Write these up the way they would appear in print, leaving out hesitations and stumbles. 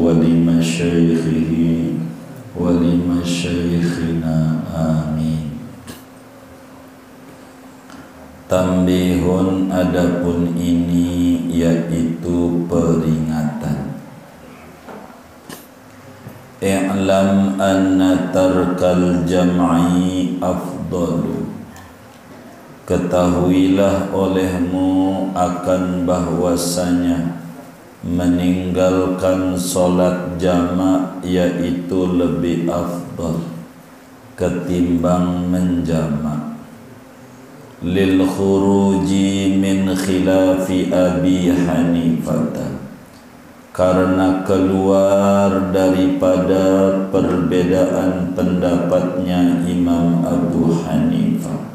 ولمشايخه ولمشايخنا آمين. Tambihun, adapun ini yaitu peringatan. I'lam anna tarkal jam'i afdalu. Ketahuilah olehmu akan bahwasanya meninggalkan solat jamak yaitu lebih afdal ketimbang menjamak. Lil khuruji min khilafi Abi Hanifah, karena keluar daripada perbedaan pendapatnya Imam Abu Hanifah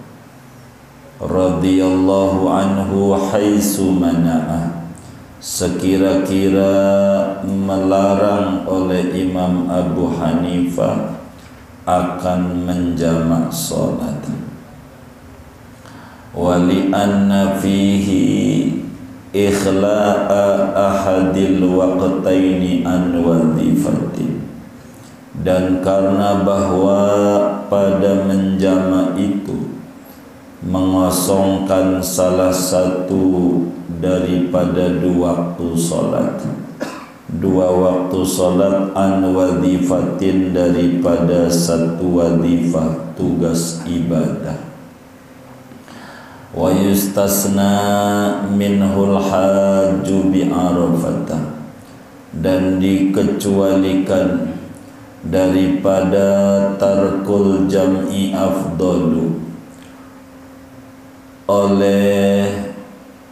radhiyallahu anhu haitsu mana'ah, sekira-kira melarang oleh Imam Abu Hanifah akan menjamak salat. Wali anna fihi ikhla'a ahadil waqtaini an wadhifati, dan karena bahwa pada menjamak itu mengosongkan salah satu daripada dua waktu salat an wadhifatin, daripada satu wadhifah tugas ibadah. Wa yustasna minhul hajju bi Arafah, dan dikecualikan daripada tarkul jam'i afdalu oleh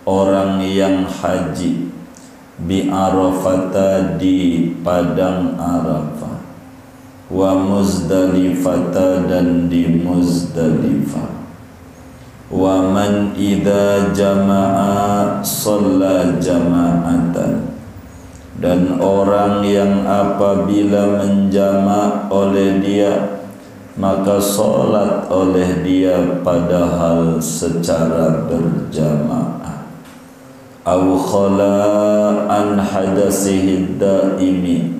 orang yang haji bi Arafah, di padang Arafah, wa Muzdalifah, dan di Muzdalifah. Wa man idza jama'a shalla jama'atan, dan orang yang apabila menjamak oleh dia maka salat oleh dia padahal secara berjamaah. Au khala an hadasihi daimi,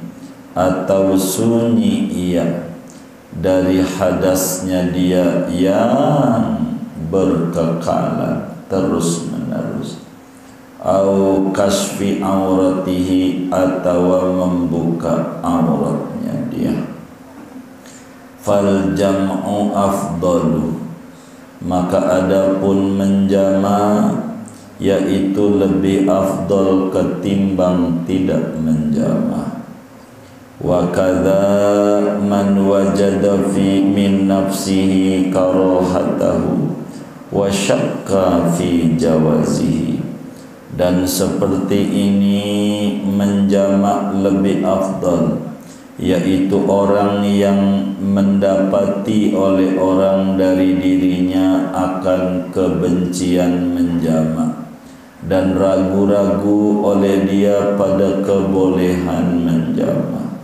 atau sunyi ia dari hadasnya dia yang berkekalan terus menerus. Au kasfi auratihi, atau membuka auratnya dia. Fal jam'u afdalu, maka adapun menjamak yaitu lebih afdal ketimbang tidak menjamak. Wa kadza man wajada fi min nafsihi karahatahu wa syakka fi jawazihi, dan seperti ini menjamak lebih afdal yaitu orang yang mendapati oleh orang dari dirinya akan kebencian menjamak dan ragu-ragu oleh dia pada kebolehan menjamak.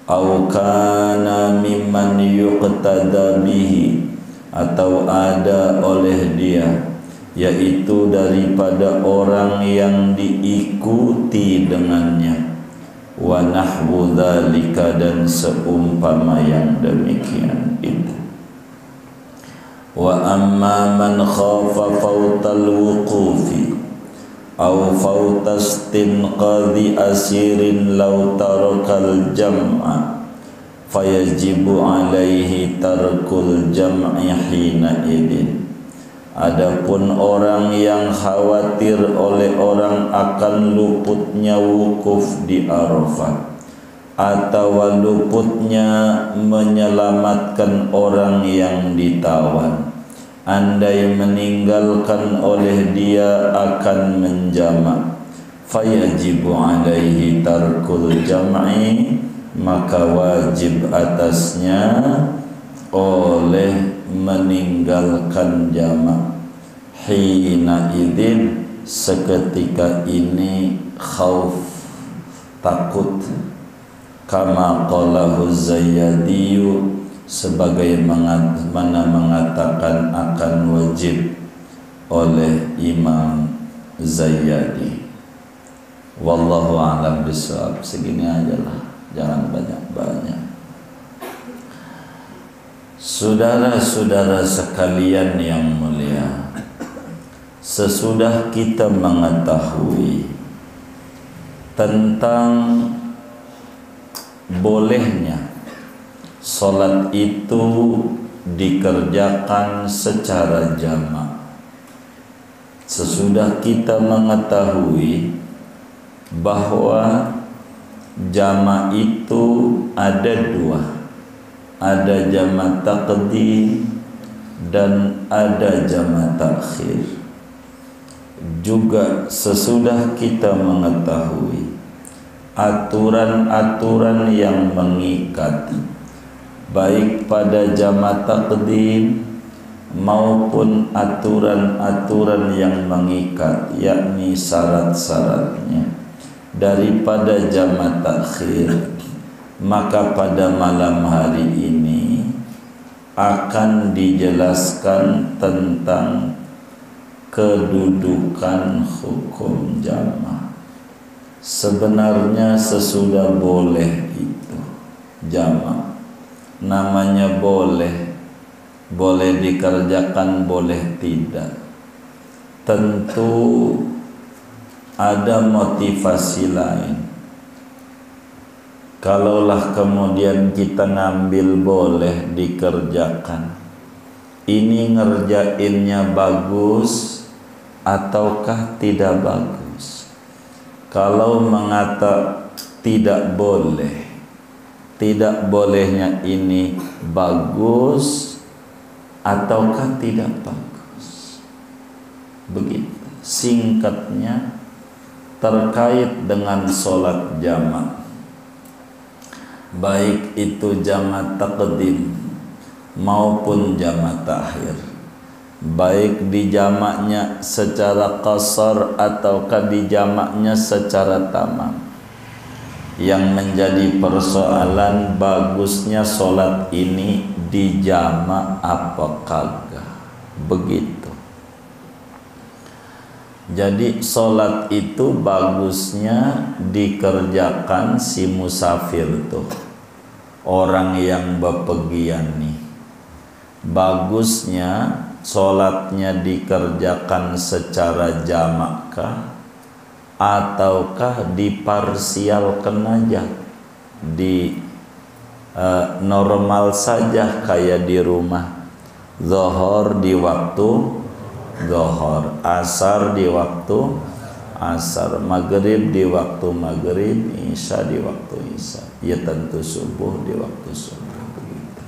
Au kana mimman yuqtada bihi, atau ada oleh dia yaitu daripada orang yang diikuti dengannya. Wa nahwu dzalika, dan seumpama yang demikian itu. Wa amma man khafa fautal wuqufi aw fautastinqadhi asirin law tarakal jam'a fayajibu alaihi tarkul jam'i hina idin. Adapun orang yang khawatir oleh orang akan luputnya wukuf di Arafah, atau luputnya menyelamatkan orang yang ditawan, andai meninggalkan oleh dia akan menjamak, fayajibu alaihi tarkul jam'i, maka wajib atasnya oleh meninggalkan jamak. Hina idin, seketika ini, khauf, takut. Kama qalahu Zayyadiyu, sebagaimana mengatakan akan wajib oleh Imam Zayyadi. Wallahu a'lam bishawab. Segini aja lah, jangan banyak-banyak. Saudara-saudara sekalian yang mulia, sesudah kita mengetahui tentang bolehnya salat itu dikerjakan secara jamak, sesudah kita mengetahui bahwa jamak itu ada dua, ada jamak taqdim dan ada jamak takhir. Juga sesudah kita mengetahui aturan-aturan yang mengikat baik pada jamak taqdim maupun aturan-aturan yang mengikat, yakni syarat-syaratnya daripada jamak takhir, maka pada malam hari ini akan dijelaskan tentang kedudukan hukum jamak. Sebenarnya sesudah boleh itu jamak, namanya boleh, boleh dikerjakan, boleh tidak. Tentu ada motivasi lain. Kalaulah kemudian kita ngambil boleh dikerjakan, ini ngerjainnya bagus ataukah tidak bagus? Kalau mengata tidak boleh, tidak bolehnya ini bagus ataukah tidak bagus? Begitu singkatnya terkait dengan sholat jamak, baik itu jamak taqdim maupun jamak takhir, baik di jamaknya secara qasar ataukah di jamaknya secara tamam. Yang menjadi persoalan bagusnya sholat ini di jamak apa kagak, begitu. Jadi sholat itu bagusnya dikerjakan si musafir tuh, orang yang bepergian nih. Bagusnya sholatnya dikerjakan secara jamak kah ataukah diparsialkan aja, di normal saja kayak di rumah. Zuhur di waktu zuhur, asar di waktu asar, maghrib di waktu maghrib, isya di waktu isya, ya tentu subuh di waktu subuh, begitu.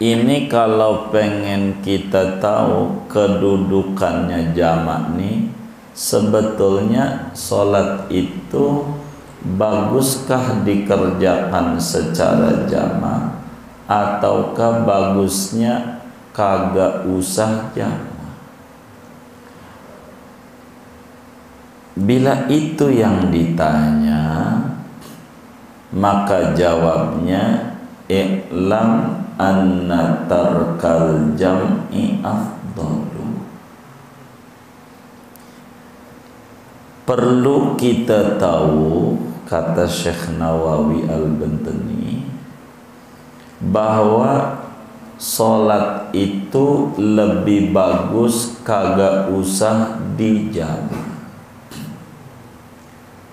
Ini kalau pengen kita tahu kedudukannya jamak nih, sebetulnya sholat itu baguskah dikerjakan secara jamak ataukah bagusnya kagak usah jamak? Bila itu yang ditanya, maka jawabnya i'lam anna tarkal jam'i afdalu. Perlu kita tahu, kata Syekh Nawawi Al-Bantani, bahwa sholat itu lebih bagus kagak usah dijamak.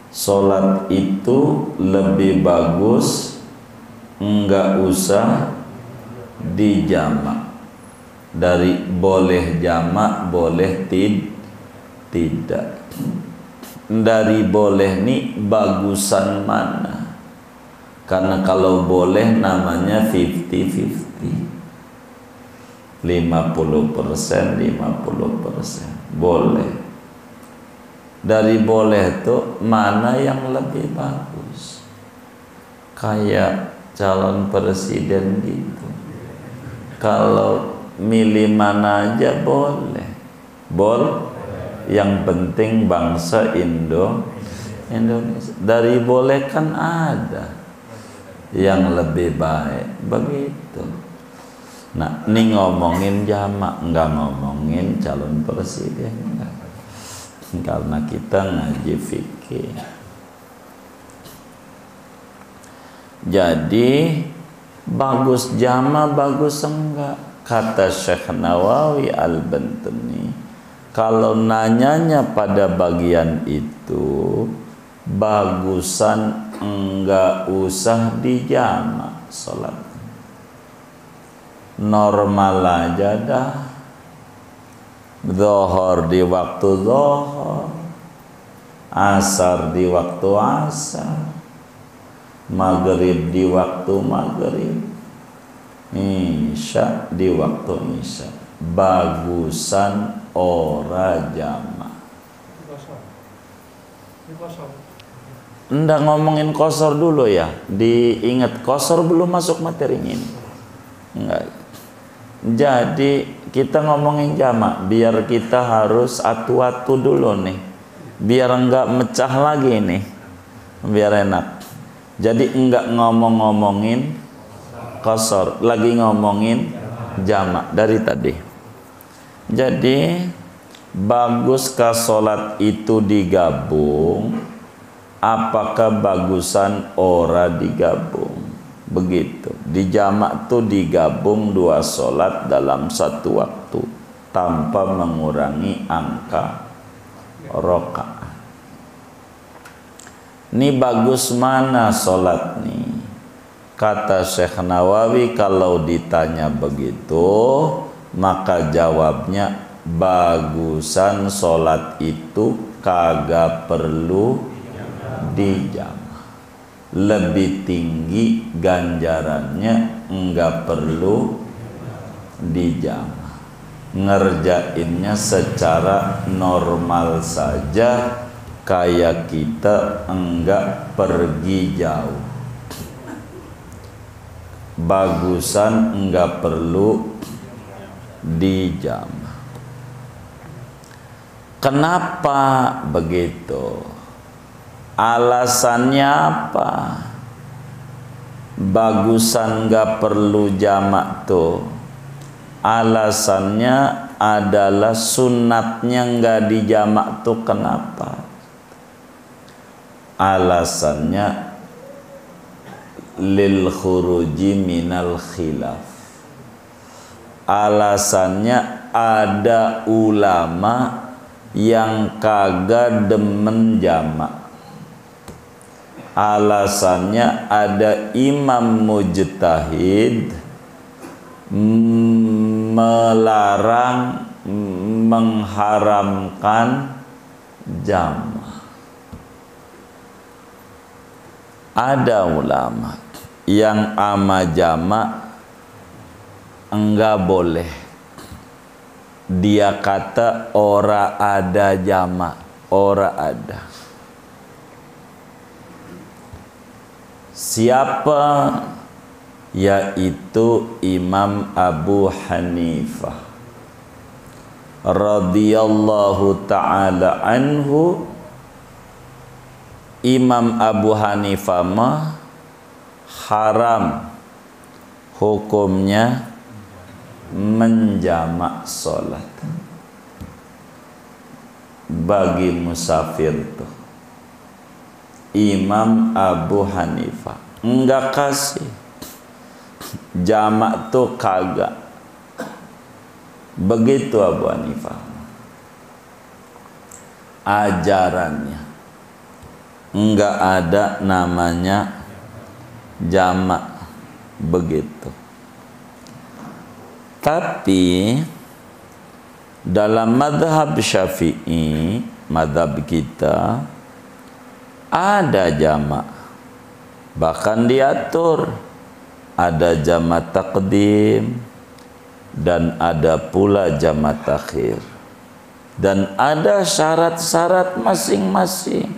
Sholat itu lebih bagus enggak usah dijamak. Dari boleh jamak, boleh tidak. Dari boleh nih bagusan mana? Karena kalau boleh namanya 50-50, 50%, 50%. Boleh. Dari boleh tuh mana yang lebih bagus? Kayak calon presiden gitu. Kalau milih mana aja boleh. Yang penting bangsa Indonesia. Dari boleh kan ada yang lebih baik, begitu. Nah, ini ngomongin jamak, nggak ngomongin calon presiden. Enggak. karena kita ngaji fikih. Jadi bagus jama, bagus enggak? Kata Syekh Nawawi Al-Bantani, kalau nanyanya pada bagian itu, bagusan enggak usah dijama sholat, normal aja dah. Zuhur di waktu zuhur, asar di waktu asar, maghrib di waktu maghrib, isya di waktu isya. Bagusan ora jama. Ndak ngomongin kosor dulu ya, diingat kosor belum masuk materi ini. Enggak. Jadi kita ngomongin jamak, biar kita harus atu-atu dulu nih, biar enggak mecah lagi nih, biar enak. Jadi enggak ngomongin kosor, lagi ngomongin jamak dari tadi. Jadi baguskah sholat itu digabung? Apakah bagusan ora digabung? Begitu. Di jamak tuh digabung dua sholat dalam satu waktu tanpa mengurangi angka rakaat. Ini bagus mana sholat nih? Kata Syekh Nawawi, kalau ditanya begitu, maka jawabnya bagusan sholat itu kagak perlu dijama. Lebih tinggi ganjarannya, enggak perlu dijama. Ngerjainnya secara normal saja, kayak kita enggak pergi jauh. Bagusan enggak perlu dijama. Kenapa begitu? Alasannya apa? Bagusan gak perlu jamak tuh, alasannya adalah sunatnya gak dijamak tuh. Kenapa? Alasannya lil khuruji minal khilaf. Alasannya ada ulama yang kagak demen jamak. Alasannya ada imam mujtahid melarang, mengharamkan jamak. Ada ulama yang ama jamak enggak boleh. Dia kata ora ada jamak, ora ada. Siapa? Yaitu Imam Abu Hanifah radhiyallahu ta'ala anhu. Imam Abu Hanifah mah haram hukumnya menjamak sholat bagi musafir tuh. Imam Abu Hanifah enggak kasih jamak tuh, kagak. Begitu Abu Hanifah ajarannya, enggak ada namanya jamak. Begitu. Tapi dalam madhab Syafi'i, madhab kita, ada jamak, bahkan diatur. Ada jamak takdim dan ada pula jamak takhir, dan ada syarat-syarat masing-masing.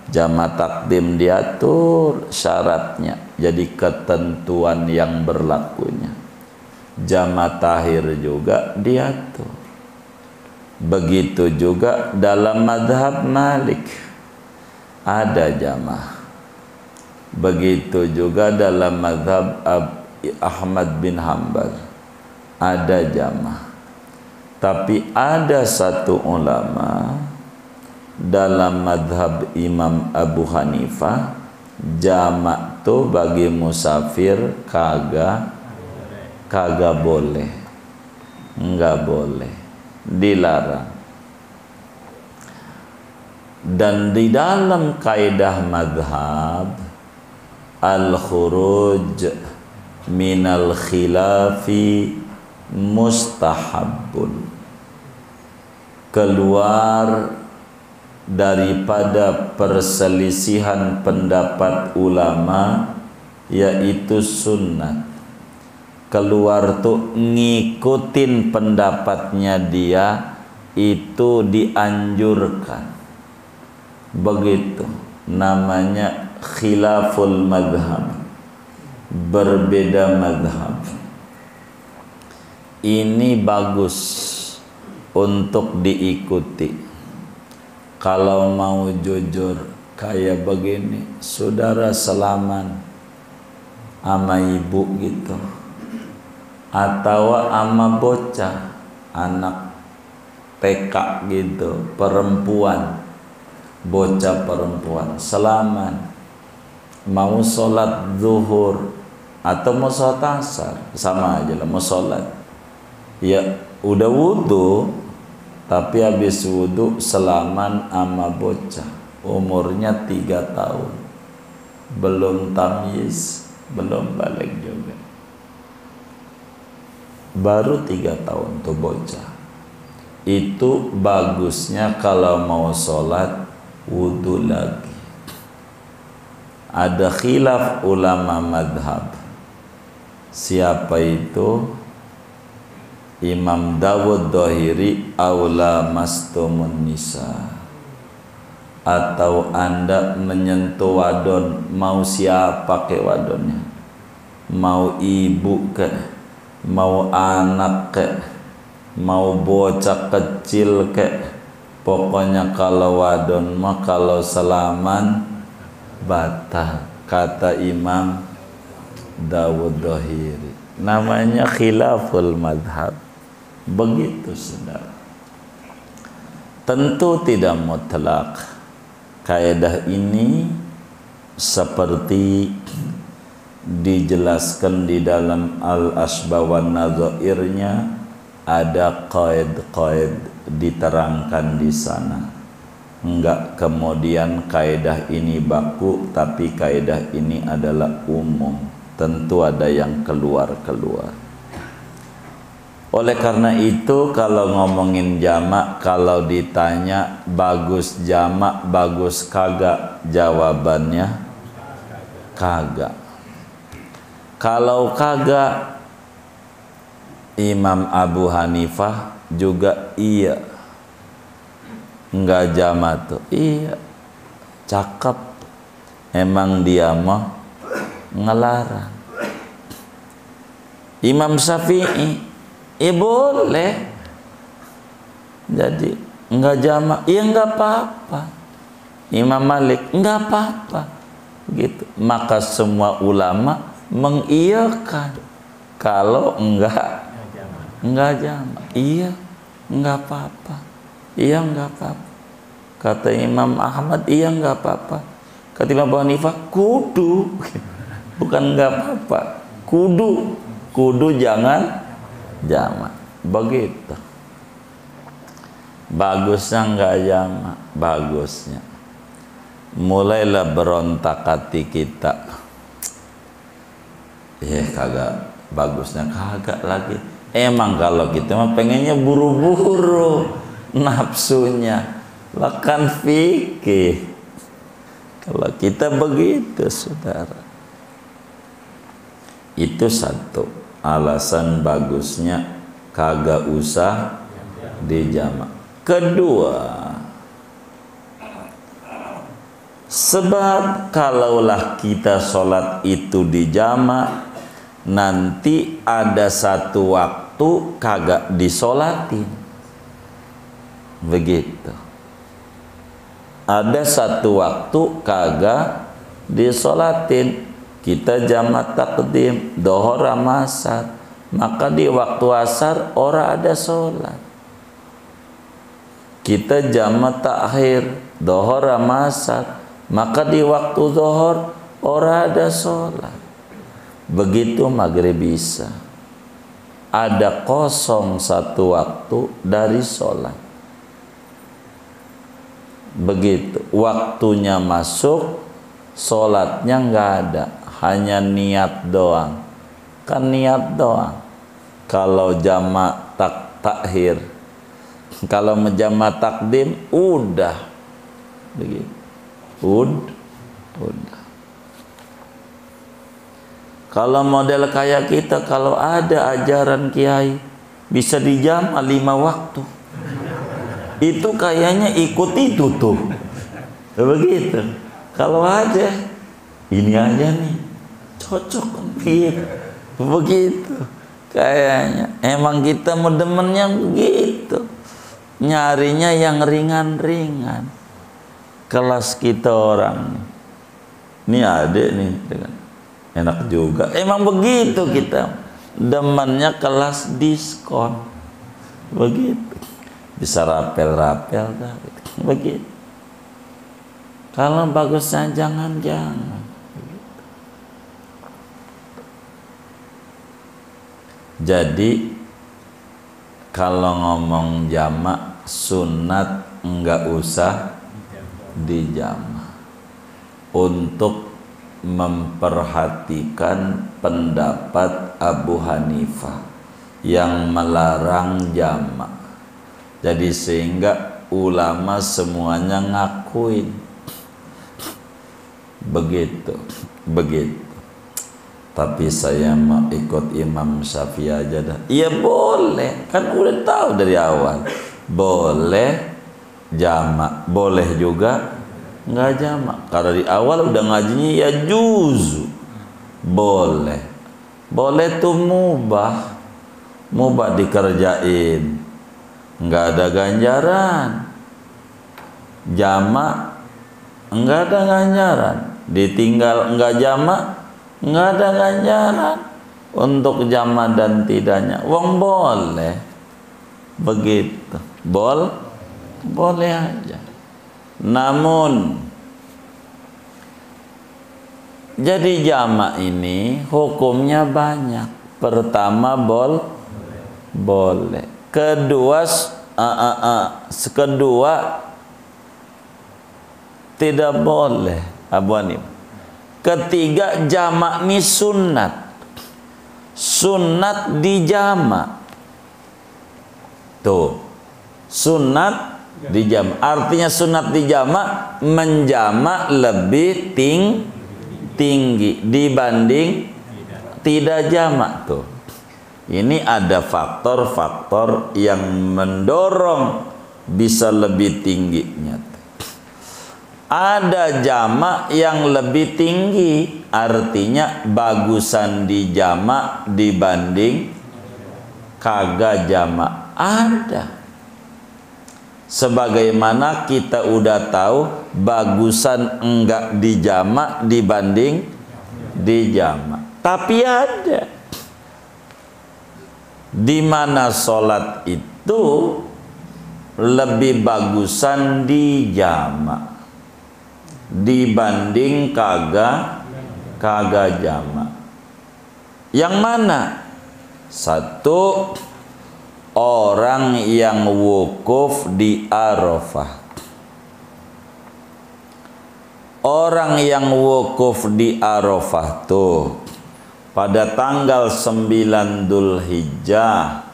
Jamak takdim diatur syaratnya, jadi ketentuan yang berlakunya. Jamak takhir juga diatur. Begitu juga dalam madhab Malik ada jamaah. Begitu juga dalam mazhab Ahmad bin Hanbal ada jamaah. Tapi ada satu ulama dalam madhab Imam Abu Hanifah jamak tuh bagi musafir kagak boleh, enggak boleh, dilarang. Dan di dalam kaidah madhab al-khuruj minal khilafi mustahabun, keluar daripada perselisihan pendapat ulama yaitu sunnat. Keluar tuh ngikutin pendapatnya dia itu dianjurkan. Begitu namanya khilaful madhab, berbeda madhab. Ini bagus untuk diikuti. Kalau mau jujur kayak begini, saudara salaman sama ibu gitu, atau ama bocah anak TK gitu, perempuan, bocah perempuan salaman, mau sholat zuhur atau mau sholat asar sama aja lah, mau sholat ya udah wudhu tapi habis wudhu salaman ama bocah umurnya 3 tahun, belum tamyiz, belum balik juga, baru 3 tahun tuh bocah. Itu bagusnya kalau mau sholat wudhu lagi. Ada khilaf ulama madhab. Siapa itu? Imam Dawud Dhahiri, aula mastumun nisa, atau anda menyentuh wadon, mau siapa ke wadonnya, mau ibu ke, mau anak ke, mau bocah kecil ke, pokoknya kalau wadon mah kalau salaman batal, kata Imam Dawud Dhahiri. Namanya khilaful madhab. Begitu saudara. Tentu tidak mutlak. Kaidah ini seperti dijelaskan di dalam Al-Asbah wan Nadhairnya, ada qaid-qaid diterangkan di sana. Enggak kemudian kaidah ini baku, tapi kaidah ini adalah umum. Tentu ada yang keluar-keluar. Oleh karena itu kalau ngomongin jamak, kalau ditanya bagus jamak, bagus kagak, jawabannya kagak. Kalau kagak, Imam Abu Hanifah juga iya, enggak jamak tuh, iya, cakep. Emang dia mah ngelarang. Imam Syafi'i, boleh. Jadi enggak jamak, iya enggak apa-apa. Imam Malik, enggak apa-apa. Gitu. Maka semua ulama mengiyakan. Kalau enggak jamak, iya enggak apa-apa. Iya enggak apa-apa. Kata Imam Ahmad, iya enggak apa-apa. Kata Imam Abu Hanifah, kudu. Bukan enggak apa-apa, kudu jangan jamak. Begitu. Bagusnya enggak jamak, bagusnya mulailah berontak hati kita. Kagak, bagusnya kagak lagi. Emang kalau kita mah pengennya buru-buru, nafsunya lakan fikih. Kalau kita begitu saudara, itu satu alasan bagusnya kagak usah dijamak. Kedua, sebab kalaulah kita sholat itu dijamak, nanti ada satu waktu kagak disolatin. Begitu. Ada satu waktu kagak disolatin. Kita jamak takdim dohor sama asar, maka di waktu asar ora ada sholat. Kita jamak takhir Dohor sama asar, maka di waktu dohor ora ada sholat. Begitu maghrib bisa, ada kosong satu waktu dari sholat. Begitu waktunya masuk, sholatnya nggak ada, hanya niat doang. Kan niat doang. Kalau jamak takhir, kalau menjamak takdim, udah begitu, udah. Kalau model kayak kita, kalau ada ajaran kiai bisa dijamah 5 waktu, itu kayaknya ikut itu tuh, begitu. Kalau ada ini aja nih cocok gitu, begitu. Kayaknya emang kita demennya begitu, nyarinya yang ringan-ringan. Kelas kita orang ini ada nih dengan enak juga, emang begitu kita demennya kelas diskon, begitu, bisa rapel-rapel dah, begitu. Kalau bagusnya jangan. Jadi kalau ngomong jamak sunat enggak usah dijamak, untuk memperhatikan pendapat Abu Hanifah yang melarang jamak. Jadi sehingga ulama semuanya ngakuin begitu. Tapi saya mau ikut Imam Syafi'i aja dah. Iya boleh, kan udah tahu dari awal. Boleh jamak, boleh juga nggak jamak. Karena di awal udah ngajinya ya juzu. Boleh tuh mubah dikerjain, nggak ada ganjaran. Jamak nggak ada ganjaran, ditinggal nggak jamak nggak ada ganjaran. Untuk jamak dan tidaknya wong boleh begitu, boleh aja. Namun jadi jamak ini hukumnya banyak. Pertama boleh. Kedua tidak boleh, Abu Hanifah. Ketiga jamak ini sunat di jamak. Tuh, sunat di jamak. Artinya sunat di jamak, menjamak lebih tinggi dibanding tidak jamak. Tuh, ini ada faktor-faktor yang mendorong bisa lebih tingginya. Ada jamak yang lebih tinggi, artinya bagusan di jamak dibanding kagak jamak. Ada. Sebagaimana kita udah tahu bagusan enggak di jamak dibanding di jamak. Tapi ada di mana sholat itu lebih bagusan di jamak dibanding kagak jamak. Yang mana? Satu, orang yang wukuf di Arafah. Orang yang wukuf di Arafah tuh pada tanggal 9 Dzulhijjah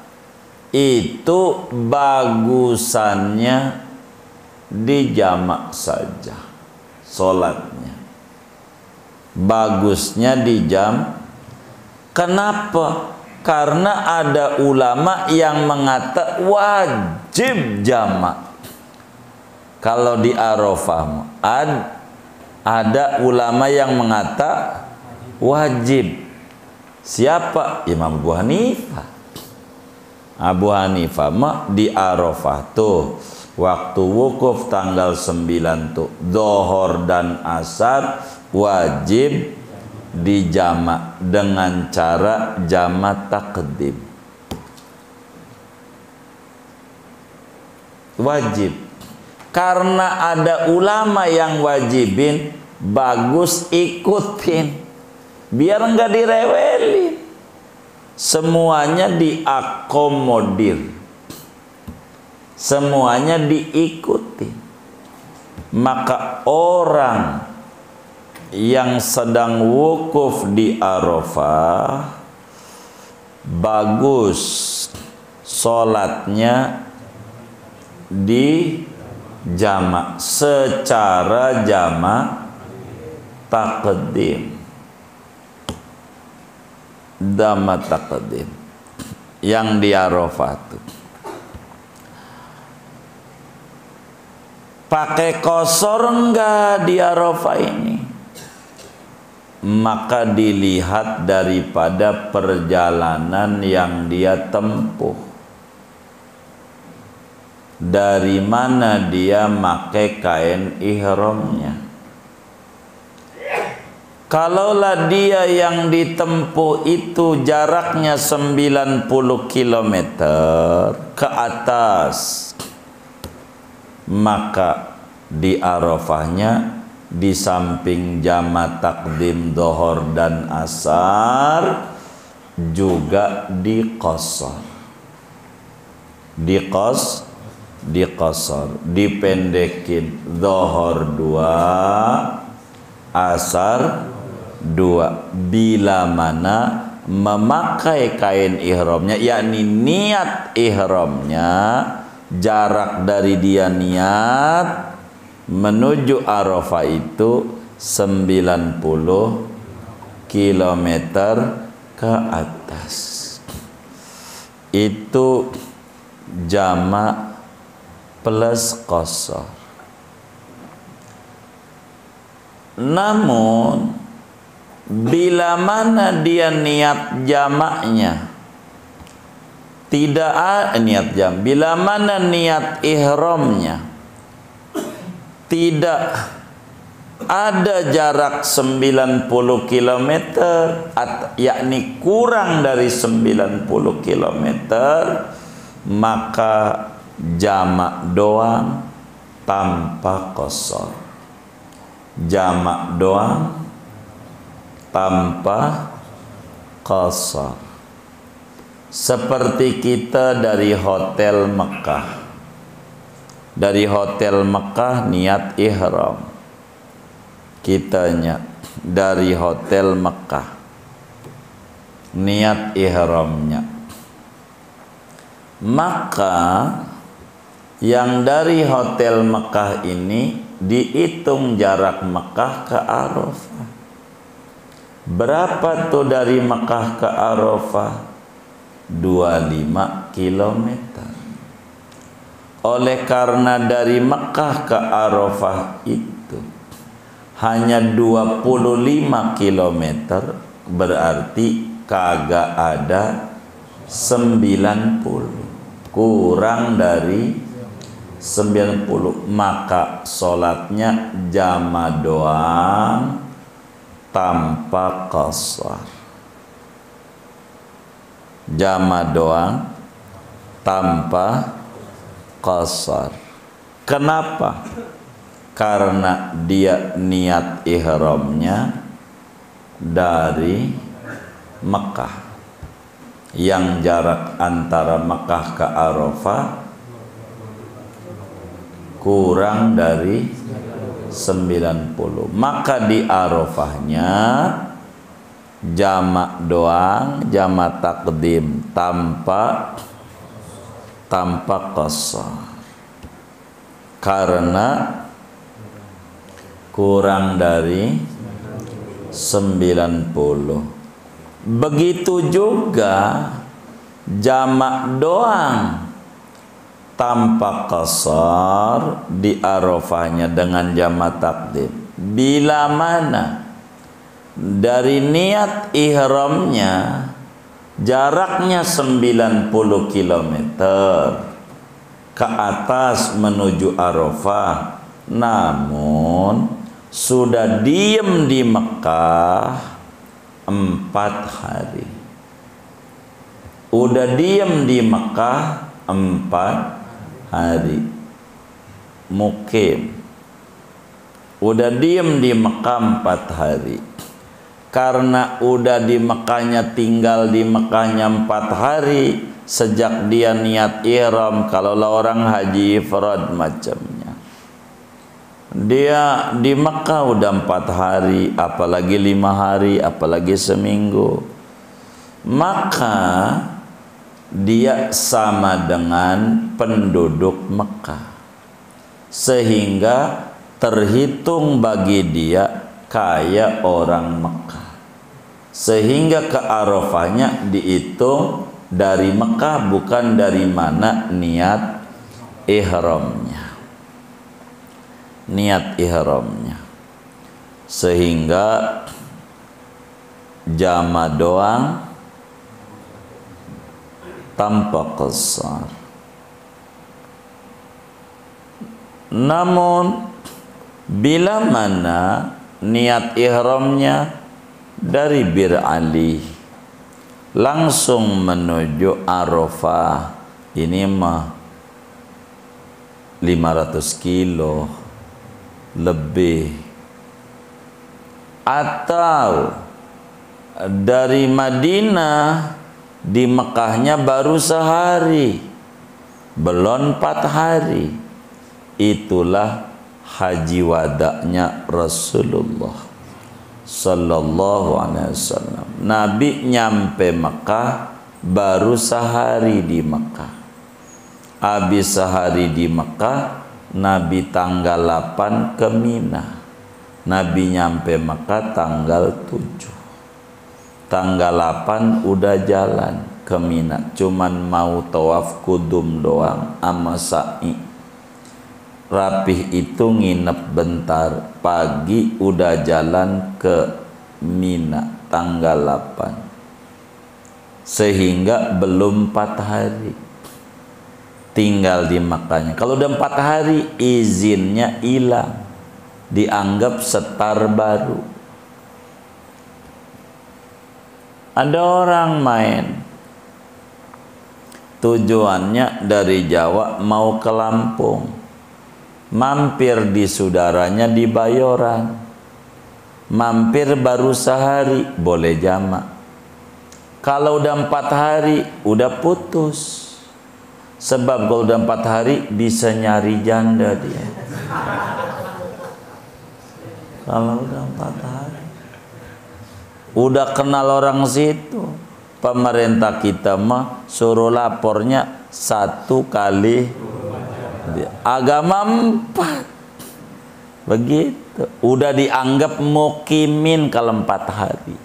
itu bagusannya di jamak saja. Sholatnya bagusnya di jam. Kenapa? Karena ada ulama yang mengatakan wajib jamak. Kalau di Arafah ada ulama yang mengatakan wajib. Siapa? Imam Abu Hanifah. Abu Hanifah mah di Arafah tuh waktu wukuf tanggal 9 tuh Zuhur dan Asar wajib dijamak dengan cara jamak takdim. Wajib. Karena ada ulama yang wajibin, bagus ikutin, biar enggak direwelin. Semuanya diakomodir, semuanya diikuti. Maka orang yang sedang wukuf di Arafah, bagus sholatnya di jamak, secara jamak takdim, dama takdim yang di Arafah itu. Pakai kosor enggak di Arafah ini? Maka dilihat daripada perjalanan yang dia tempuh. Dari mana dia pakai kain ihramnya. Kalaulah dia yang ditempuh itu jaraknya 90 km ke atas, maka di Arafahnya di samping jama takdim dohor dan asar juga diqasar, diqasar, dipendekin, dohor 2, asar 2, bila mana memakai kain ihramnya, yakni niat ihramnya, jarak dari dia niat menuju Arafah itu 90 km ke atas. Itu jamak plus qasar. Namun bila mana dia niat jamaknya tidak niat jam, bila mana niat ihramnya tidak ada jarak 90 km, yakni kurang dari 90 km, maka jamak doang tanpa qasar. Jamak doang tanpa qasar. Seperti kita dari hotel Mekah. Dari hotel Mekah niat ihram. Kitanya dari hotel Mekah niat ihramnya. Maka yang dari hotel Mekah ini dihitung jarak Mekah ke Arafah. Berapa tuh dari Mekah ke Arafah? 25 km. Oleh karena dari Mekah ke Arafah itu hanya 25 km, berarti kagak ada 90, kurang dari 90, maka sholatnya jama doang tanpa qasar. Jama doang tanpa qasar. Kenapa? Karena dia niat ihramnya dari Mekah, yang jarak antara Mekah ke Arafah kurang dari 90, maka di Arafahnya jamak doang, jamak takdim tanpa qasar, karena kurang dari 90. Begitu juga jamak doang tanpa qasar di Arafahnya dengan jamak takdim. Bila mana dari niat ihramnya jaraknya 90 km ke atas menuju Arafah, namun sudah diem di Mekah 4 hari. Udah diem di Mekah 4 hari. mukim, udah diem di Mekah 4 hari. Karena udah di Mekahnya, tinggal di Mekahnya 4 hari sejak dia niat ihram. Kalau orang haji ifrad macamnya, dia di Mekah udah 4 hari, apalagi 5 hari, apalagi seminggu, maka dia sama dengan penduduk Mekah, sehingga terhitung bagi dia kayak orang Mekah, sehingga ke Arafahnya dihitung dari Mekah, bukan dari mana niat ihramnya. Niat ihramnya, sehingga jama doang tanpa qasar. Namun bila mana niat ihramnya dari Bir Ali langsung menuju Arafah, ini mah 500 kilo lebih, atau dari Madinah di Mekahnya baru sehari, belum 4 hari, itulah haji wadaknya Rasulullah sallallahu alaihi wasallam. Nabi nyampe Mekah baru sehari di Mekah. Habis sehari di Mekah, Nabi tanggal 8 ke Mina. Nabi nyampe Mekah tanggal 7. Tanggal 8 udah jalan ke Mina, cuman mau tawaf kudum doang sama sa'i. Rapih itu nginep bentar, pagi udah jalan ke Mina tanggal 8, sehingga belum 4 hari tinggal di Makkahnya. Kalau udah 4 hari izinnya hilang, dianggap setar baru. Ada orang main, tujuannya dari Jawa mau ke Lampung, mampir di saudaranya di Bayoran, mampir baru sehari, boleh jamak. Kalau udah 4 hari udah putus, sebab kalau udah 4 hari bisa nyari janda dia. Kalau udah 4 hari udah kenal orang situ, pemerintah kita mah suruh lapornya 1 kali agama 4, begitu udah dianggap mukimin kalau 4 hari.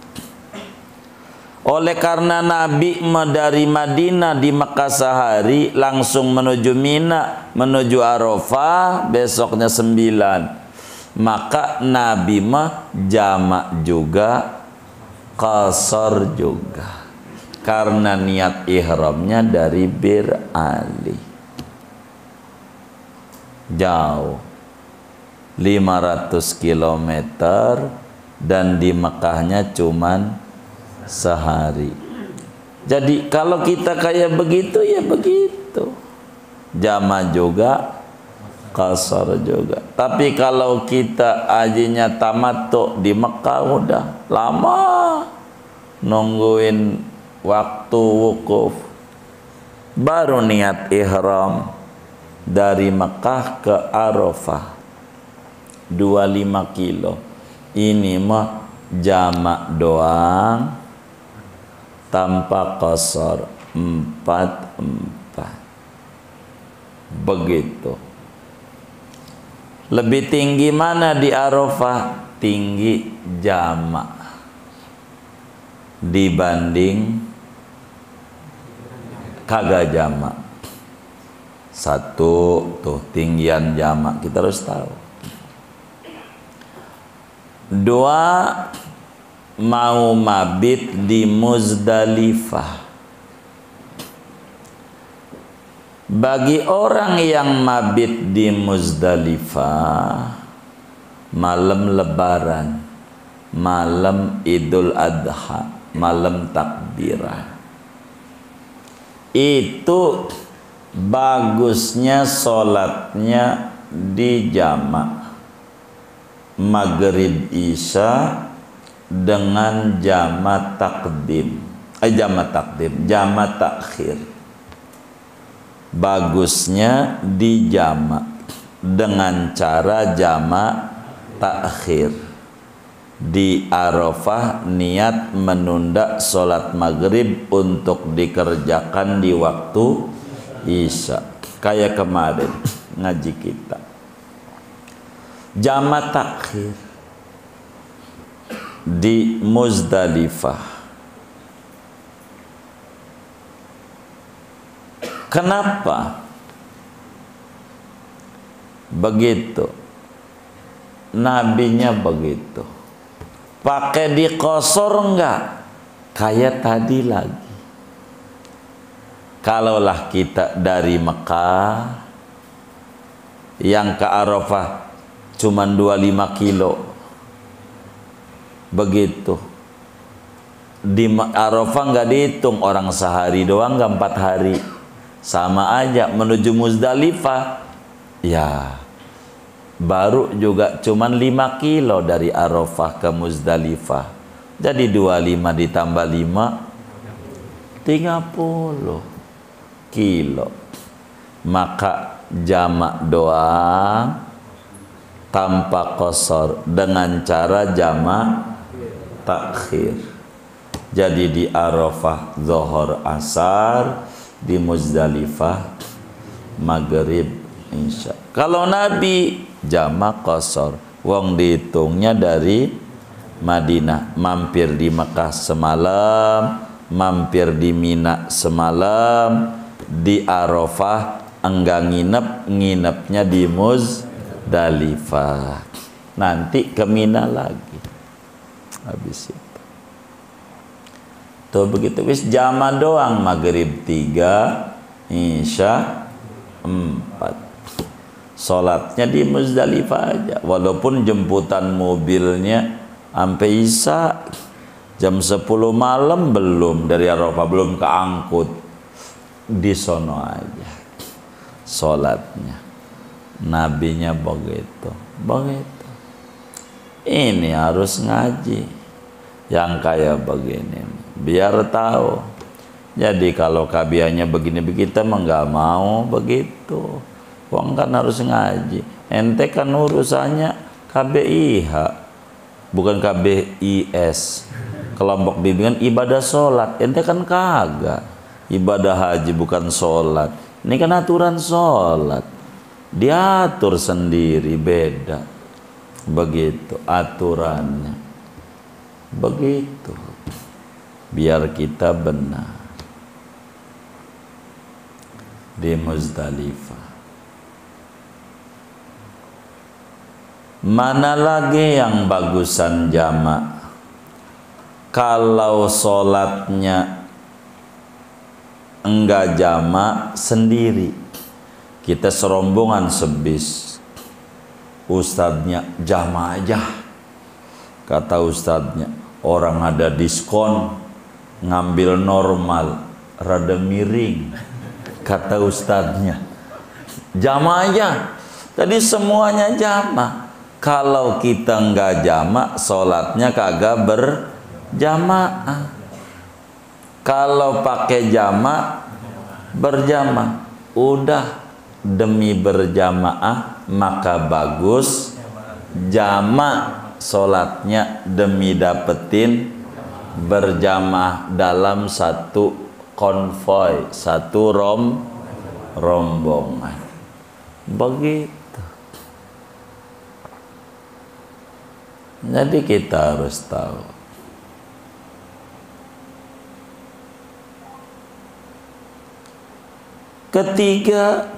Oleh karena Nabi dari Madinah di Mekah sehari, langsung menuju Mina, menuju Arafah besoknya 9, maka Nabi mah jamak juga, qasar juga, karena niat ihramnya dari Bir Ali. Jauh 500 km dan di Mekahnya cuman sehari. Jadi kalau kita kayak begitu ya begitu, jama juga, qasar juga. Tapi kalau kita ajinya tamattu di Mekah udah lama nungguin waktu wukuf, baru niat ihram dari Mekah ke Arafah 25 kilo. Ini mah jamak doang tanpa qasar 4-4. Begitu. Lebih tinggi mana di Arafah? Tinggi jamak dibanding kagak jamak. 1 tuh tinggian jamak kita harus tahu. 2, mau mabit di Muzdalifah. Bagi orang yang mabit di Muzdalifah malam lebaran, malam Idul Adha, malam takbirah, itu bagusnya sholatnya di jamak maghrib isya dengan jamak takdim, jamak takhir. Bagusnya di jamak dengan cara jamak takhir. Di Arafah niat menunda sholat maghrib untuk dikerjakan di waktu isya. Kayak kemarin ngaji kita jamak takhir di Muzdalifah. Kenapa begitu? Nabinya begitu. Pakai diqosor enggak? Kayak tadi lagi. Kalaulah kita dari Mekah yang ke Arafah cuman 25 kilo. Begitu. Di Arafah enggak dihitung, orang sehari doang enggak 4 hari. Sama aja menuju Muzdalifah. Ya. Baru juga cuman 5 kilo dari Arafah ke Muzdalifah. Jadi 25 ditambah 5 30 kilo. Maka jamak doang tanpa qasar dengan cara jamak takhir. Jadi di Arafah zuhur asar, di Muzdalifah maghrib isya. Kalau Nabi jamak qasar, wong dihitungnya dari Madinah, mampir di Mekah semalam, mampir di Mina semalam, di Arafah enggak nginepnya di Muzdalifah, nanti ke Mina lagi. Habis itu tuh begitu, wis jamak doang, maghrib 3, isya 4. Sholatnya di Muzdalifah aja, walaupun jemputan mobilnya sampai isya jam 10 malam belum dari Arafah, belum keangkut, di sono aja sholatnya. Nabinya begitu. Ini harus ngaji yang kayak begini biar tahu. Jadi kalau kabiahnya begini kita mah nggak mau begitu. Wong kan harus ngaji. Ente kan urusannya KBIH, bukan KBIS, kelompok bimbingan ibadah sholat. Ente kan kagak. Ibadah haji bukan sholat. Ini kan aturan sholat, diatur sendiri, beda. Begitu aturannya. Begitu. Biar kita benar. Di Muzdalifah. Mana lagi yang bagusan jamak? Kalau sholatnya enggak jamak sendiri, kita serombongan sebis, ustadznya jamak aja. Kata ustadznya, orang ada diskon, ngambil normal, rada miring. Kata ustadznya, jamak aja. Tadi semuanya jamak. Kalau kita enggak jamak, sholatnya kagak berjamaah. Kalau pakai jamak, berjamaah. Udah demi berjamaah, maka bagus jamak sholatnya demi dapetin berjamaah dalam satu konvoi, satu rombongan. Begitu. Jadi kita harus tahu. Ketiga,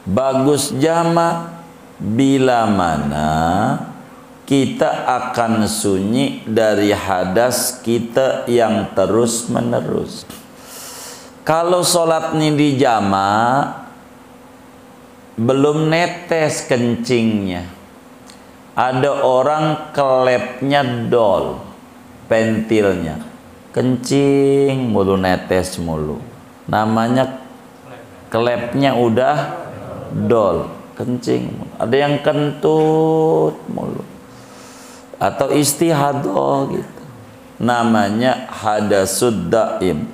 bagus jamak bila mana kita akan sunyi dari hadas kita yang terus menerus. Kalau sholat ini di jamak, belum netes kencingnya. Ada orang kelepnya dol, pentilnya kencing mulu, netes mulu. Namanya kelepnya udah dol. kencing mulu. Ada yang kentut mulu. Atau istihadah gitu. Namanya hadasud daim.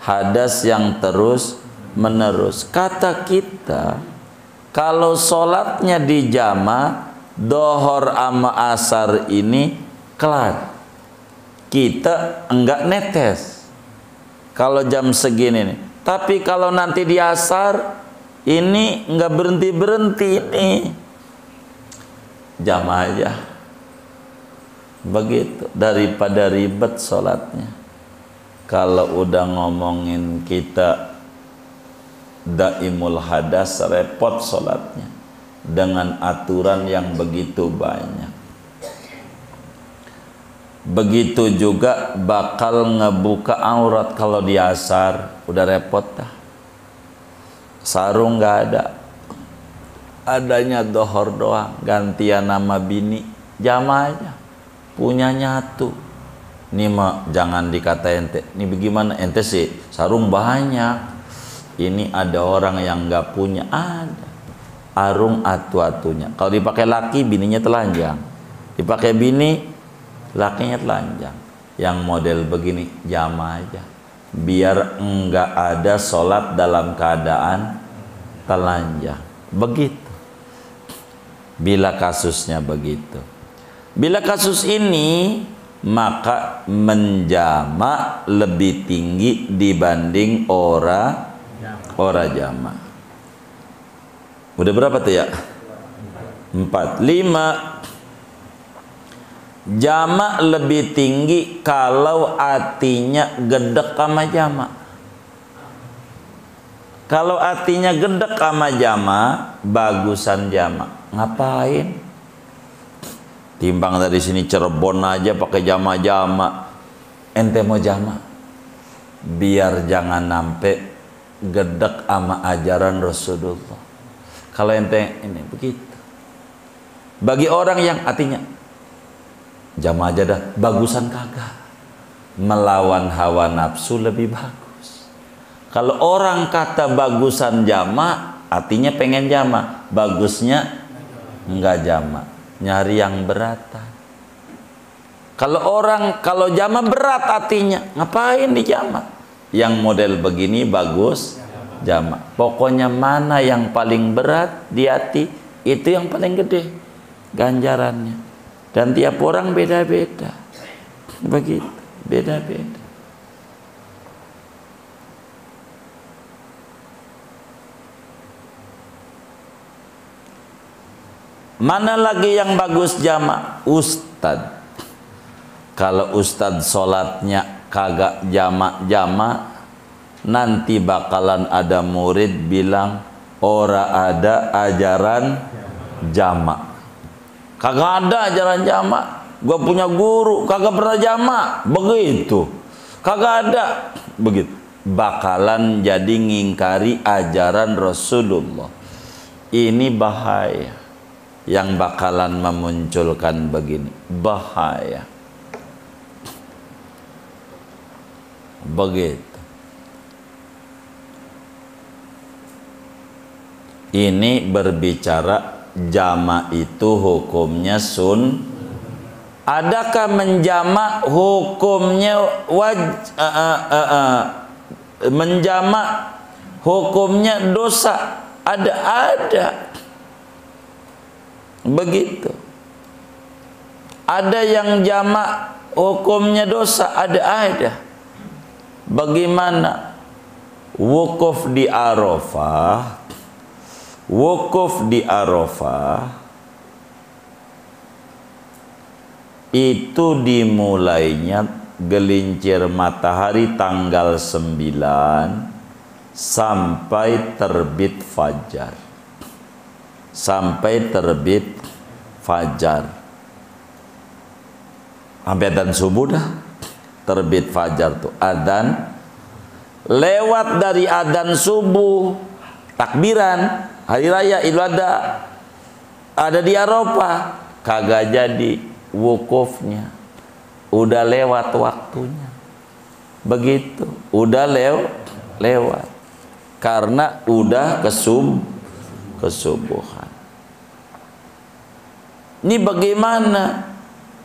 Hadas yang terus menerus. Kata kita, kalau sholatnya di jama, dohor ama asar ini kelar. Kita enggak netes. Kalau jam segini nih. Tapi kalau nanti di asar, ini enggak berhenti-berhenti ini. Jam aja. Begitu. Daripada ribet sholatnya. Kalau udah ngomongin kita daimul hadas, repot sholatnya. Dengan aturan yang begitu banyak. Begitu juga bakal ngebuka aurat kalau di asar. Udah repot dah. Sarung nggak ada. Adanya dohor doang. Gantian nama bini. Jama aja. Punya nyatu. Ini mah jangan dikata ente. Ini bagaimana ente sih? Sarung banyak. Ini ada orang yang nggak punya. Ada. Arung atu-atunya. Kalau dipakai laki, bininya telanjang. Dipakai bini, lakinya telanjang. Yang model begini, jama aja. Biar enggak ada sholat dalam keadaan telanjang. Begitu. Bila kasusnya begitu. Bila kasus ini, maka menjama lebih tinggi dibanding ora jama. Udah berapa tuh ya? 4. 5. Jama lebih tinggi kalau artinya gedek sama jama. Kalau artinya gedek sama jama, bagusan jama. Ngapain? Timbang dari sini Cirebon aja pakai jama-jama. Ente mau jama? Biar jangan nampe gedek sama ajaran Rasulullah. Kalau ente ini begitu. Bagi orang yang artinya jama aja dah, bagusan kagak. Melawan hawa nafsu lebih bagus. Kalau orang kata bagusan jama, artinya pengen jama. Bagusnya enggak jama. Nyari yang beratan. Kalau jama berat artinya, ngapain di jama? Yang model begini bagus jama. Pokoknya mana yang paling berat di hati, itu yang paling gede ganjarannya. Dan tiap orang beda-beda. Begitu, beda-beda. Mana lagi yang bagus jama? Ustad. Kalau ustad sholatnya kagak jama-jama, nanti bakalan ada murid bilang ora ada ajaran jama. Kagak ada ajaran jama. Gua punya guru kagak pernah jama. Begitu. Kagak ada. Begitu. Bakalan jadi ngingkari ajaran Rasulullah. Ini bahaya. Yang bakalan memunculkan begini. Bahaya. Begitu. Ini berbicara jama itu hukumnya adakah menjama hukumnya menjama hukumnya dosa? Ada begitu. Ada yang jama hukumnya dosa, ada. Bagaimana? Wukuf di Arafah. Wukuf di Arafah itu dimulainya gelincir matahari tanggal 9 sampai terbit fajar. Sampai terbit fajar. Sampai adzan subuh dah. Terbit fajar tuh adzan. Lewat dari adzan subuh, takbiran hari raya Idul Adha ada di Arafah, kagak jadi wukufnya. Udah lewat waktunya. Begitu, udah lewat. Karena udah kesubuhan. Ini bagaimana?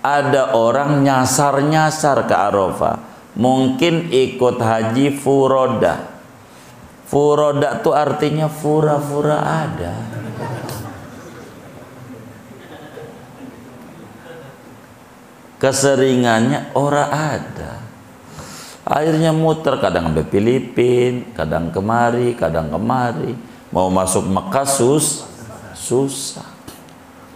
Ada orang nyasar-nyasar ke Arafah, mungkin ikut haji furoda. Furoda itu artinya fura-fura ada. Keseringannya ora ada. Akhirnya muter, kadang sampai Filipina, kadang kemari, mau masuk Mekah susah.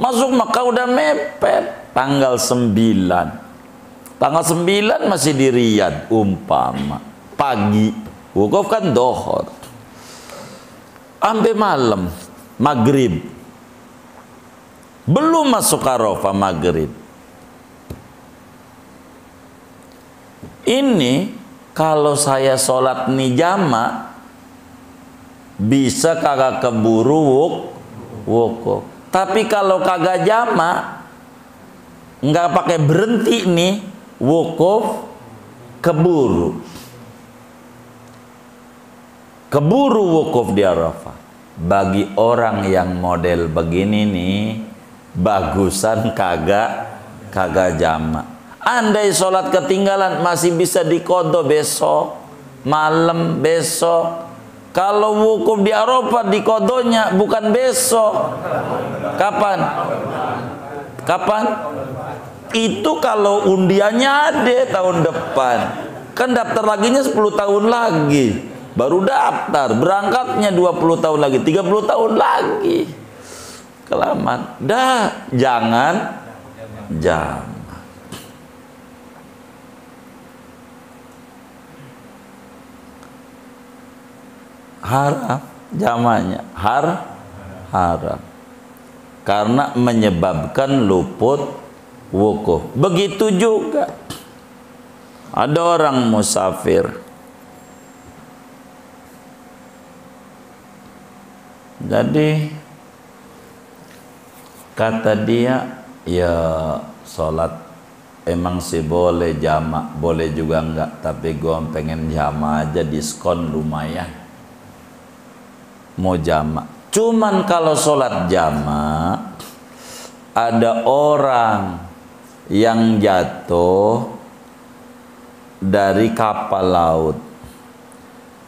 Masuk Mekah udah mepet tanggal 9 masih di Riyadh umpama pagi, wukuf kan dohor sampai malam maghrib, belum masuk Arafah maghrib. Ini kalau saya sholat nih jamak bisa kagak keburu wukuf. Tapi kalau kagak jamak, nggak pakai berhenti nih wukuf, keburu wukuf di Arafah. Bagi orang yang model begini nih, bagusan kagak jamak. Andai sholat ketinggalan masih bisa diqodho besok malam, besok. Kalau wukuf di Arafah diqodhonya bukan besok. Kapan? Itu kalau undiannya ada tahun depan. Kan daftar laginya 10 tahun lagi. Baru daftar, berangkatnya 20 tahun lagi, 30 tahun lagi. Kelamaan. Dah, jangan. Haram jamaknya, haram karena menyebabkan luput wukuf. Begitu juga ada orang musafir, jadi kata dia, ya sholat emang sih boleh jamak, boleh juga enggak, tapi gue pengen jamak aja, diskon lumayan, mau jamak. Cuman kalau sholat jamak ada orang yang jatuh dari kapal laut,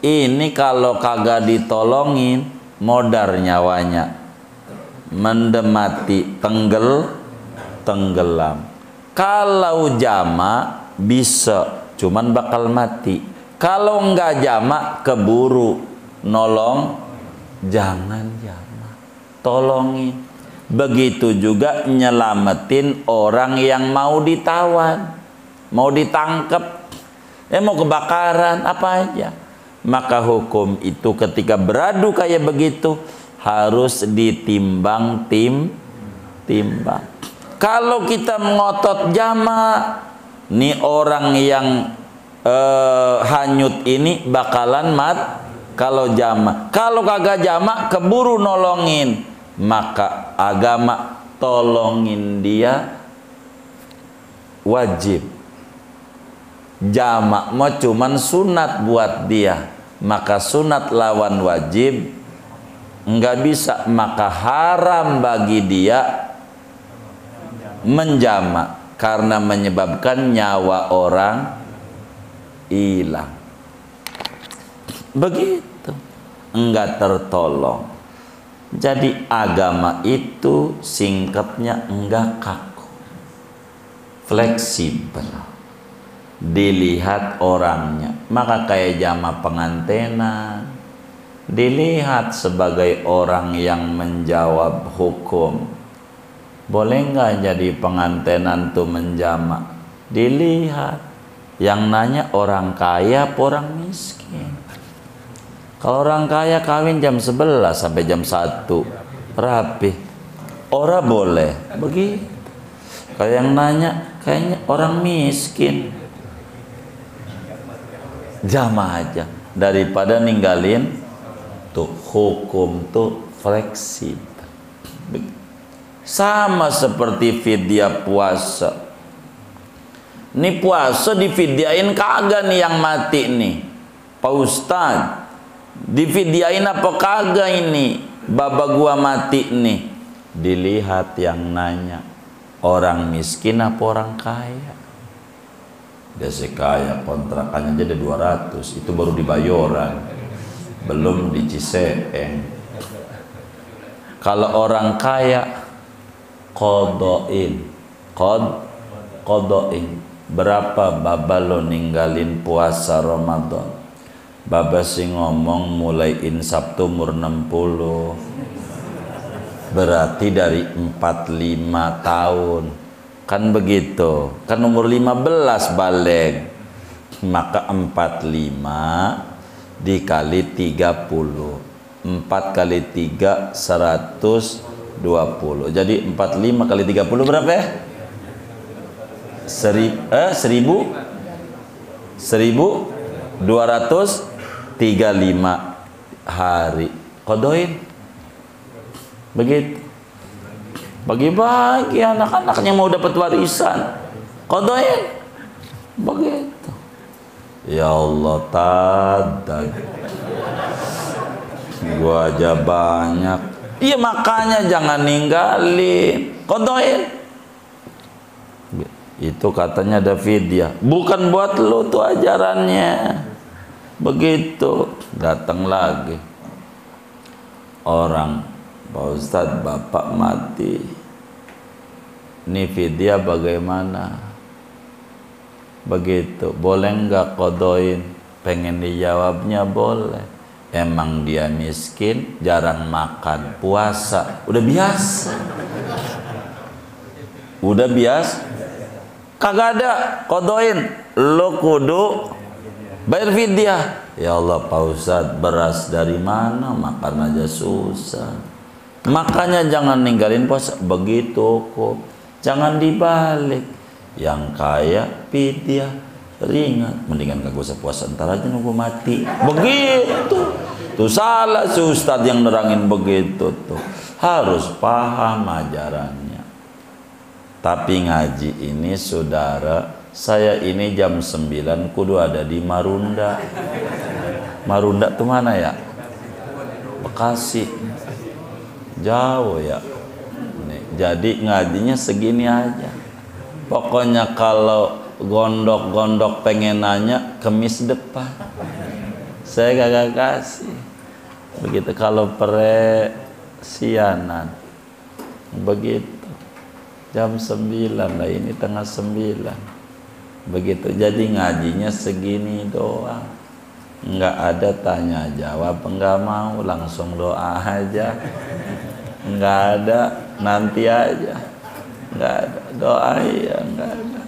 ini kalau kagak ditolongin modar nyawanya, mendem mati, tenggelam. Kalau jamak bisa, cuman bakal mati. Kalau enggak jamak keburu nolong, jangan jamak, tolongin. Begitu juga nyelamatin orang yang mau ditawan, mau ditangkap, mau kebakaran, apa aja. Maka hukum itu ketika beradu kayak begitu harus ditimbang. Kalau kita ngotot jamak, nih orang yang hanyut ini bakalan kalau jamak. Kalau kagak jamak keburu nolongin, maka agama tolongin dia wajib. Jamak mau cuman sunat buat dia, maka sunat lawan wajib nggak bisa, maka haram bagi dia menjamak karena menyebabkan nyawa orang hilang. Begitu, enggak tertolong. Jadi agama itu singkatnya enggak kaku, fleksibel, dilihat orangnya. Maka kayak jamaah pengantenan dilihat sebagai orang yang menjawab hukum. Boleh enggak jadi pengantenan tuh menjamak? Dilihat yang nanya orang kaya apa orang miskin. Kalau orang kaya kawin jam 11 sampai jam 1 rapi, ora boleh begitu. Kalau yang nanya kayaknya orang miskin, jamaah aja daripada ninggalin. Tuh hukum tuh fleksibel. Sama seperti fidyah puasa. Nih puasa difidyain kagak nih yang mati nih, Pak Ustadz? Difidyain apa kagak ini baba gua mati nih? Dilihat yang nanya. Orang miskin apa orang kaya? Dia kaya, kontrakannya aja ada 200, itu baru di Bayoran, belum di Ciseeng. Kalau orang kaya kodoin, kodoin. Berapa baba lo ninggalin puasa Ramadan? Baba sih ngomong mulai Sabtu umur 60, berarti dari 45 tahun. Kan begitu, kan umur 15 balik, maka 45 dikali 30, 4 kali 3 120, jadi 45 kali 30 berapa ya? 1235 hari. Kodoin begitu. Bagi-bagi anak-anaknya mau dapat warisan, kodoin begitu. Ya Allah, tadak gua aja banyak. Iya, makanya jangan ninggalin, kodoin. Itu katanya ada fidyah, bukan buat lo tuh ajarannya. Begitu, datang lagi orang, Pak Ustadz bapak mati, ini fidyah bagaimana? Begitu, boleh nggak kodoin? Pengen dijawabnya boleh. Emang dia miskin, jarang makan, puasa, udah biasa, kagak ada kodoin, lo kudu bayar fidyah. Ya Allah Pak Ustadz, beras dari mana, makan aja susah. Makanya jangan ninggalin puasa. Begitu kok, jangan dibalik. Yang kaya fidyah ringan, mendingan kagak usah puasa, ntar aja nunggu mati. Begitu tuh, salah si Ustadz yang nerangin begitu tuh. Harus paham ajarannya. Tapi ngaji ini saudara, saya ini jam 9 kudu ada di Marunda. Marunda tuh mana ya? Bekasi, jauh ya. Nih, jadi ngajinya segini aja. Pokoknya kalau gondok-gondok pengen nanya, kemis depan, saya kagak kasih. Begitu kalau peresianan, begitu. Jam 9 lah, ini tengah 9. Begitu, jadi ngajinya segini doang. Enggak ada tanya jawab, enggak mau, langsung doa aja. Enggak ada, nanti aja. Enggak ada, doa ya enggak ada.